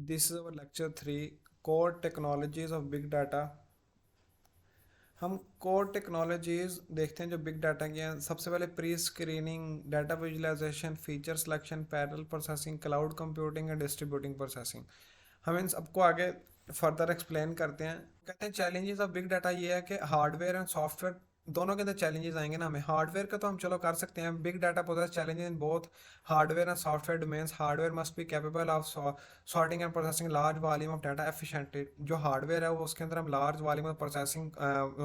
This is our lecture 3, core technologies of big data. हम core technologies देखते हैं जो बिग डाटा की हैं। सबसे पहले pre screening, data visualization, feature selection, parallel processing, cloud computing and distributing processing. हम इन सबको आगे फर्दर एक्सप्लेन करते हैं। कहते हैं चैलेंजेस ऑफ बिग डाटा ये है कि हार्डवेयर एंड सॉफ्टवेयर दोनों के अंदर चैलेंजेस आएंगे ना। हमें हार्डवेयर का तो हम चलो कर सकते हैं। Big data poses challenges in both hardware and software domains. Hardware must be capable of sorting and processing large volume of data efficiently. जो हार्डवेयर है वो उसके अंदर हम large volume of processing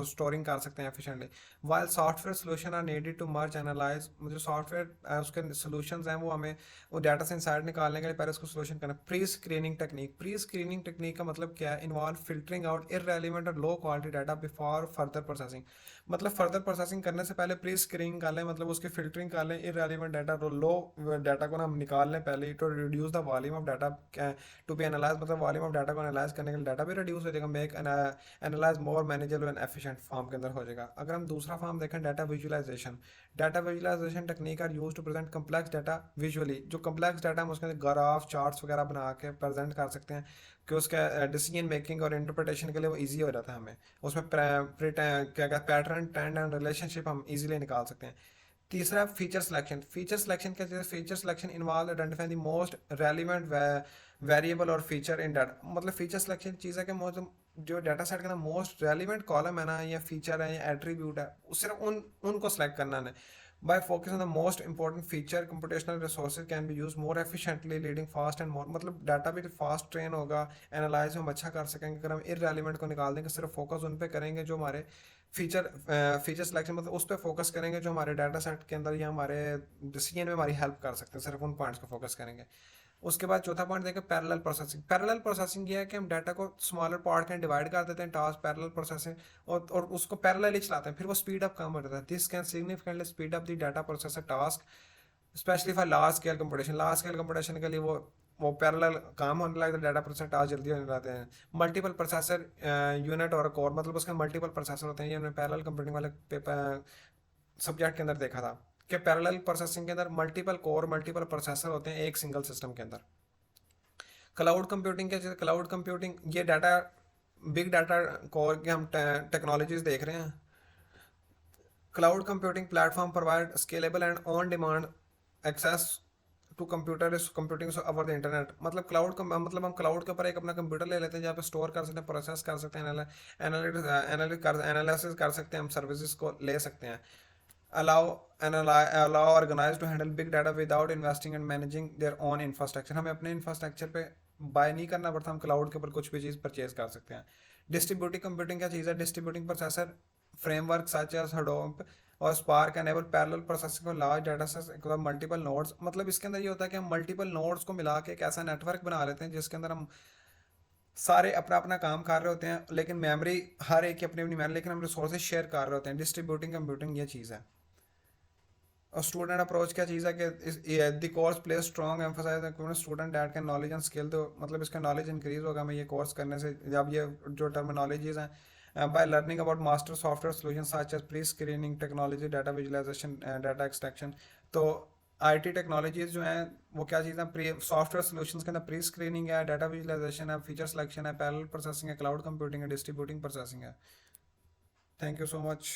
storing कर सकते हैं efficiently. While software solution are needed to merge analyse. जो सॉफ्टवेयर उसके सोल्यूशंस हैं वो हमें वो डाटा से इंसाइड निकालने के लिए पहले उसको सोल्यूशन करना। Pre screening technique, pre screening technique का मतलब क्या है? इन्वॉल्व फिल्टरिंग आउट इररेलेवेंट और low quality data before further processing. मतलब फर्दर प्रोसेसिंग करने से पहले प्री स्क्रीनिंग कर लें, मतलब उसकी फिल्टरिंग कर लें। इररेलेवेंट डाटा, लो डाटा को ना हम निकाल लें पहले, to reduce the volume of data to be analyse. मतलब वॉल्यूम ऑफ डाटा को एनालाइज करने के लिए डाटा भी रिड्यूस हो जाएगा। Make analyse more manageable and efficient form के अंदर हो जाएगा। अगर हम दूसरा फॉर्म देखें, data visualization. Data visualization technique are use to present complex data visually. जो कम्प्लेक्स डाटा हम उसके अंदर ग्राफ, चार्ट्स वगैरह बना के प्रेजेंट कर सकते हैं कि उसका डिसीजन मेकिंग और इंटरप्रिटेशन के लिए वो ईजी हो जाता है हमें। उसमें क्या पैटर्न, ट्रेंड एंड रिलेशनशिप हम इजीली निकाल सकते हैं। तीसरा, फीचर सिलेक्शन। फीचर सिलेक्शन क्या चीज़ है? Feature selection involve identify the most relevant variable और फीचर इन डाटा। मतलब फीचर सिलेक्शन चीज़ है कि जो डाटा सेट के अंदर मोस्ट रेलिवेंट कॉलम है ना, या फीचर है या एट्रीब्यूट है, सिर्फ उनको सेलेक्ट करना है। By focusing on the most important feature, computational resources can be used more efficiently, leading fast and more। मतलब डाटा भी फास्ट ट्रेन होगा, एनालाइज हम अच्छा कर सकेंगे। अगर हम इररेलेवेंट को निकाल देंगे, सिर्फ फोकस उन पे करेंगे जो हमारे फीचर सिलेक्शन, मतलब उस पर फोकस करेंगे जो हमारे डाटा सेट के अंदर या हमारे डिसीजन में हमारी हेल्प कर सकते हैं, सिर्फ उन पॉइंट्स को फोकस करेंगे। उसके बाद चौथा पॉइंट देखें, पैरेलल प्रोसेसिंग। पैरेलल प्रोसेसिंग ये है कि हम डाटा को स्मॉलर पार्ट में डिवाइड कर देते हैं, टास्क पैरेलल प्रोसेसिंग, और उसको पैरेलली चलाते हैं, फिर वो स्पीड अप काम हो जाता है। This can significantly speed up the data processor task, specially for large scale computation. Large scale computation के लिए वो पैरेलल काम होने लगता है, डाटा प्रोसेसर टास्क जल्दी होने लगते हैं। मल्टीपल प्रोसेसर यूनिट और कोर, मतलब उसके मल्टीपल प्रोसेसर होते हैं। ये हमने पैरेलल कंप्यूटिंग वाले सब्जेक्ट के अंदर देखा था कि पैरेलल प्रोसेसिंग के अंदर मल्टीपल कोर, मल्टीपल प्रोसेसर होते हैं एक सिंगल सिस्टम के अंदर। क्लाउड कंप्यूटिंग क्या चीज़? क्लाउड कंप्यूटिंग ये डाटा, बिग डाटा कोर के हम टेक्नोलॉजीज देख रहे हैं। Cloud computing platform provide scalable and on demand access to computing over the internet. मतलब मतलब हम क्लाउड के ऊपर एक अपना कंप्यूटर ले लेते हैं जहाँ पे स्टोर कर सकते हैं, प्रोसेस कर सकते हैं, एनालिसिस कर सकते हैं, हम सर्विसेज को ले सकते हैं। allow allow organized to handle big data without investing and managing their own infrastructure। हमें अपने इंफ्रास्ट्रक्चर पे बाय नहीं करना पड़ता, हम क्लाउड के ऊपर कुछ भी चीज़ परचेज कर सकते हैं। डिस्ट्रीब्यूटिंग कंप्यूटिंग क्या चीज़ है? Distributing processor framework such as Hadoop और स्पार्क एनेबल पैरेलल प्रोसेसिंग और large data set multiple nodes. मतलब इसके अंदर ये होता है कि हम मल्टीपल नोड्स को मिला के एक ऐसा नेटवर्क बना लेते हैं जिसके अंदर हम सारे अपना अपना काम कर रहे होते हैं, लेकिन मेमोरी हर एक की अपनी अपनी मेमोरी, लेकिन हम रिसोर्सेज शेयर कर रहे होते हैं। डिस्ट्रीब्यूटिंग कंप्यूटिंग ये चीज़ है। और स्टूडेंट अप्रोच क्या चीज़ है कि the course play strong emphasize student that can knowledge and skill. तो मतलब इसका नॉलेज इंक्रीज होगा हमें ये कोर्स करने से, जब ये जो टर्मिनोलॉजीज हैं। By learning about master software solution such as pre screening technology, data visualization, data extraction. तो आईटी टेक्नोलॉजीज जो हैं वो क्या चीज़ है? प्री सॉफ्टवेयर सोल्यूशंस के अंदर प्री स्क्रीनिंग है, डाटा विजुलाइजेशन है, फीचर सिलेक्शन है, पैरेलल प्रोसेसिंग है, क्लाउड कंप्यूटिंग है, डिस्ट्रीब्यूटिंग प्रोसेसिंग है। Thank you so much.